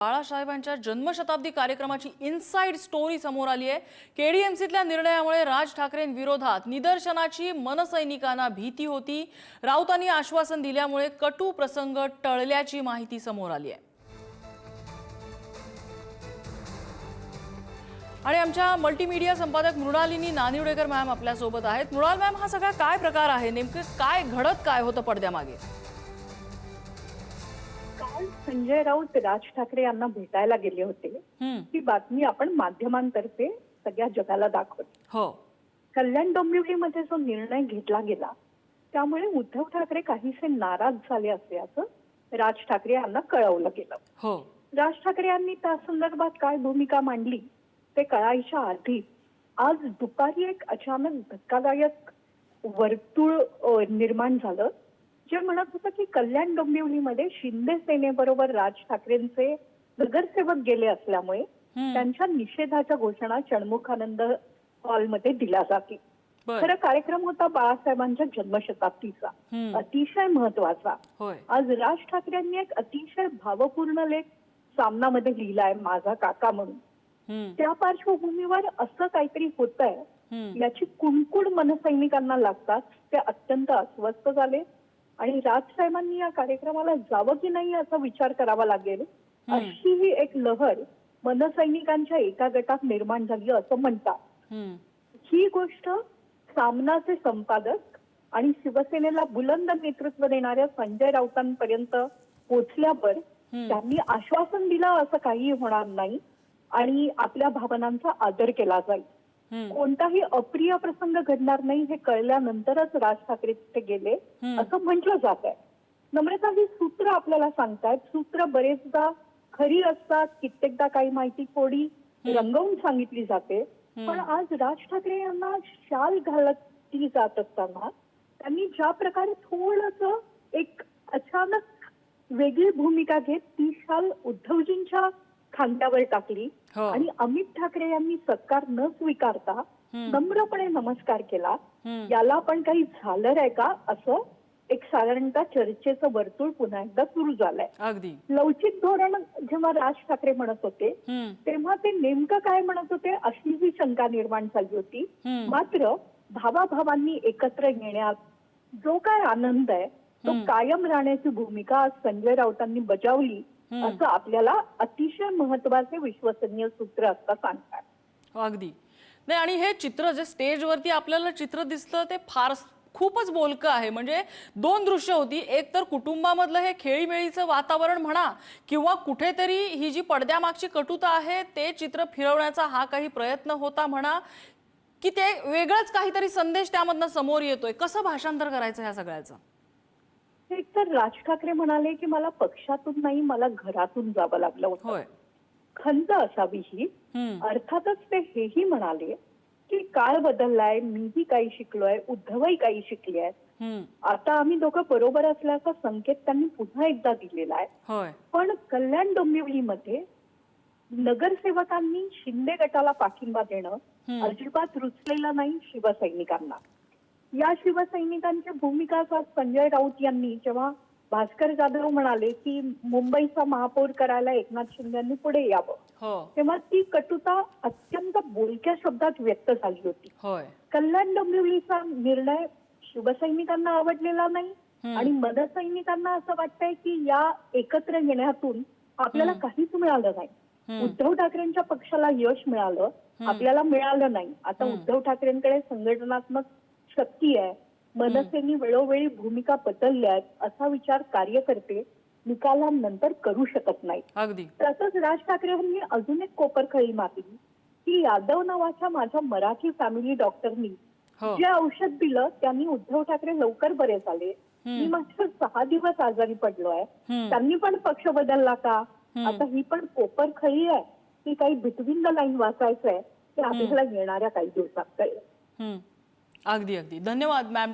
बाळासाहेबांच्या जन्मशताब्दी कार्यक्रमाची इनसाइड स्टोरी समोर आली आहे। केडीएमसीतल्या निर्णयामुळे राज ठाकरेंविरोधात निदर्शनाची मनसैनिकांना भीती होती। राऊतांनी आश्वासन दिल्यामुळे कटू प्रसंग टळल्याची माहिती समोर आली आहे। आणि आमच्या मल्टीमीडिया संपादक मृणालिनी नानिवडेकर मॅम आपल्या सोबत आहेत। मृणाल मॅम, हा सगळा काय प्रकार आहे? नेमके काय घडत काय होतं पडद्यामागे? काल संजय राऊत राज ठाकरे यांना भेटायला गेले होते। ही बातमी आपण माध्यमांतर्फे सगळ्या जगाला दाखवली। हो, कल्याण डोंबिवलीमध्ये जो निर्णय घेतला गेला त्यामुळे उद्धव ठाकरे काहीसे नाराज झाले असल्याचं राज ठाकरे यांना कळवलं गेलं। हो, राज ठाकरे यांनी त्या संदर्भात काय भूमिका मांडली ते कळायच्या आधी आज दुपारी एक अचानक धक्कादायक वर्तुळ निर्माण झालं, जे म्हणत होतं की कल्याण डोंबिवलीमध्ये शिंदे सेनेबरोबर राज ठाकरेंचे नगरसेवक गेले असल्यामुळे त्यांच्या निषेधाच्या घोषणा षण्मुखानंद हॉलमध्ये दिल्या जातील। खरं कार्यक्रम होता बाळासाहेबांच्या जन्मशताब्दीचा, अतिशय महत्वाचा। आज राज ठाकरेंनी एक अतिशय भावपूर्ण लेख सामनामध्ये लिहिलाय, माझा काका म्हणून। त्या पार्श्वभूमीवर असं काहीतरी होतंय याची कुणकुण मनसैनिकांना लागतात ते अत्यंत अस्वस्थ झाले आणि राजसाहेबांनी या कार्यक्रमाला जावं की नाही याचा विचार करावा लागेल, अशी ही एक लहर मनसैनिकांच्या एका गटात निर्माण झाली असं म्हणतात। ही गोष्ट सामनाचे संपादक आणि शिवसेनेला बुलंद नेतृत्व देणाऱ्या संजय राऊतांपर्यंत पोहोचल्यावर त्यांनी आश्वासन दिलं असं काही होणार नाही आणि आपल्या भावनांचा आदर केला जाईल, कोणताही अप्रिय प्रसंग घडणार नाही हे कळल्यानंतरच राज ठाकरे तिथे गेले असं म्हटलं जात आहे। नम्रता, ही सूत्र आपल्याला सांगतायत, सूत्र बरेचदा खरी असतात, कित्येकदा काही माहिती थोडी रंगवून सांगितली जाते। पण आज राज ठाकरे यांना शाल घालतली जात असताना त्यांनी ज्या प्रकारे थोडंसं एक अचानक वेगळी भूमिका घेत ती शाल उद्धवजींच्या खांद्यावर टाकली आणि अमित ठाकरे यांनी सत्कार न स्वीकारता नम्रपणे नमस्कार केला। याला पण काही झालं आहे का असं एक साधारणतः चर्चेचं वर्तुळ पुन्हा एकदा सुरू झालंय। अगदी लवचिक धोरण जेव्हा राज ठाकरे म्हणत होते तेव्हा ते नेमकं काय म्हणत होते अशी ही शंका निर्माण झाली होती। मात्र भावाभावांनी एकत्र येण्यात जो काय आनंद आहे तो कायम राहण्याची भूमिका आज संजय राऊतांनी बजावली असं आपल्याला अतिशय महत्वाचे विश्वसनीय सूत्र असता सांगतात। अगदी नाही, आणि हे चित्र जे स्टेजवरती आपल्याला चित्र दिसतं ते फार खूपच बोलकं आहे। म्हणजे दोन दृश्य होती, एक तर कुटुंबामधलं हे खेळीमेळीचं वातावरण म्हणा किंवा कुठेतरी ही जी पडद्यामागची कटुता आहे ते चित्र फिरवण्याचा हा काही प्रयत्न होता म्हणा, की ते वेगळंच काहीतरी संदेश त्यामधनं समोर येतोय। कसं भाषांतर करायचं ह्या सगळ्याचं? एक तर राज ठाकरे म्हणाले की मला पक्षातून नाही, मला घरातून जावं लागलं होतं, खंत असावी ही। अर्थातच ते हेही म्हणाले की काळ बदललाय, मीही काही शिकलोय, उद्धवही काही शिकले आहेत, आता आम्ही दोघं बरोबर असल्याचा संकेत त्यांनी पुन्हा एकदा दिलेला आहे। पण कल्याण डोंबिवलीमध्ये नगरसेवकांनी शिंदे गटाला पाठिंबा देणं अजिबात रुचलेलं नाही शिवसैनिकांना। या शिवसैनिकांची भूमिका संजय राऊत यांनी जेव्हा भास्कर जाधव म्हणाले की मुंबईचा महापौर करायला एकनाथ शिंदे यांनी पुढे यावं, तेव्हा ती कटुता अत्यंत बोलक्या शब्दात व्यक्त झाली होती। कल्याण डोंबिवलीचा निर्णय शिवसैनिकांना आवडलेला नाही आणि मनसैनिकांना असं वाटतंय की या एकत्र येण्यातून आपल्याला काहीच मिळालं नाही। उद्धव ठाकरेंच्या पक्षाला यश मिळालं, आपल्याला मिळालं नाही। आता उद्धव ठाकरेंकडे संघटनात्मक शक्ती आहे, मनसेनी वेळोवेळी भूमिका बदलल्या आहेत असा विचार कार्यकर्ते निकालानंतर करू शकत नाही। तसंच राज ठाकरे यांनी अजून एक कोपरखळी मारली की यादव नावाच्या माझ्या मराठी फॅमिली डॉक्टरनी जे औषध दिलं त्यांनी उद्धव ठाकरे लवकर बरे झाले, मी मात्र 6 दिवस आजारी पडलोय, त्यांनी पण पक्ष बदलला का? आता ही पण कोपरखळी आहे की काही बिटवीन द लाईन वाचायचंय ते आपल्याला येणाऱ्या काही दिवसात कळेल। अगदी अगदी धन्यवाद मॅम।